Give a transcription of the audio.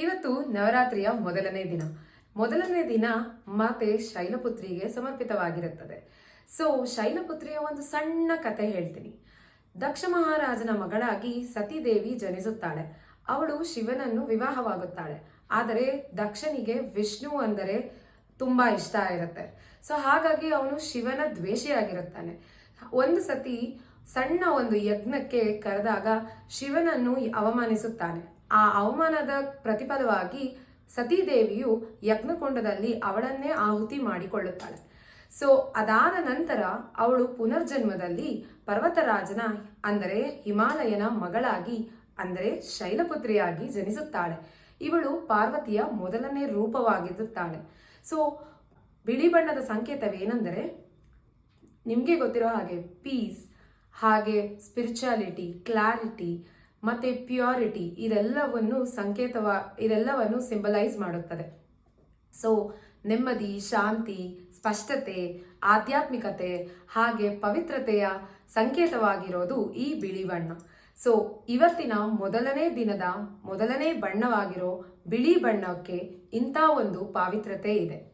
ಇವತ್ತು ನವರಾತ್ರಿಯ ಮೊದಲನೇ ದಿನ ಮಾತೆ ಶೈಲಪುತ್ರಿಗೆ ಸಮರ್ಪಿತವಾಗಿರುತ್ತದೆ. ಸೊ ಶೈಲಪುತ್ರಿಯ ಒಂದು ಸಣ್ಣ ಕತೆ ಹೇಳ್ತೀನಿ. ದಕ್ಷ ಮಹಾರಾಜನ ಮಗಳಾಗಿ ಸತೀದೇವಿ ಜನಿಸುತ್ತಾಳೆ. ಅವಳು ಶಿವನನ್ನು ವಿವಾಹವಾಗುತ್ತಾಳೆ. ಆದರೆ ದಕ್ಷನಿಗೆ ವಿಷ್ಣು ಅಂದರೆ ತುಂಬಾ ಇಷ್ಟ ಇರುತ್ತೆ. ಸೊ ಹಾಗಾಗಿ ಅವನು ಶಿವನ ದ್ವೇಷಿಯಾಗಿರುತ್ತಾನೆ. ಒಂದು ಸತಿ ಸಣ್ಣ ಒಂದು ಯಜ್ಞಕ್ಕೆ ಕರೆದಾಗ ಶಿವನನ್ನು ಅವಮಾನಿಸುತ್ತಾನೆ. ಆ ಅವಮಾನದ ಪ್ರತಿಫಲವಾಗಿ ಸತೀದೇವಿಯು ಯಜ್ಞಕುಂಡದಲ್ಲಿ ಅವಳನ್ನೇ ಆಹುತಿ ಮಾಡಿಕೊಳ್ಳುತ್ತಾಳೆ. ಸೊ ಅದಾದ ನಂತರ ಅವಳು ಪುನರ್ಜನ್ಮದಲ್ಲಿ ಪರ್ವತರಾಜನ ಅಂದರೆ ಹಿಮಾಲಯನ ಮಗಳಾಗಿ ಅಂದರೆ ಶೈಲಪುತ್ರಿಯಾಗಿ ಜನಿಸುತ್ತಾಳೆ. ಇವಳು ಪಾರ್ವತಿಯ ಮೊದಲನೇ ರೂಪವಾಗಿರುತ್ತಾಳೆ. ಸೊ ಬಿಳಿ ಬಣ್ಣದ ಸಂಕೇತವೇನೆಂದರೆ ನಿಮಗೆ ಗೊತ್ತಿರೋ ಹಾಗೆ ಪೀಸ್, ಹಾಗೆ ಸ್ಪಿರಿಚುಯಾಲಿಟಿ, ಕ್ಲಾರಿಟಿ ಮತ್ತೆ ಪ್ಯೂರಿಟಿ ಇದೆಲ್ಲವನ್ನು ಸಿಂಬಲೈಸ್ ಮಾಡುತ್ತದೆ. ಸೊ ನೆಮ್ಮದಿ, ಶಾಂತಿ, ಸ್ಪಷ್ಟತೆ, ಆಧ್ಯಾತ್ಮಿಕತೆ ಹಾಗೆ ಪವಿತ್ರತೆಯ ಸಂಕೇತವಾಗಿರೋದು ಈ ಬಿಳಿ ಬಣ್ಣ. ಸೊ ಇವತ್ತಿನ ಮೊದಲನೇ ದಿನದ ಮೊದಲನೇ ಬಣ್ಣವಾಗಿರೋ ಬಿಳಿ ಬಣ್ಣಕ್ಕೆ ಇಂಥ ಒಂದು ಪಾವಿತ್ರತೆ ಇದೆ.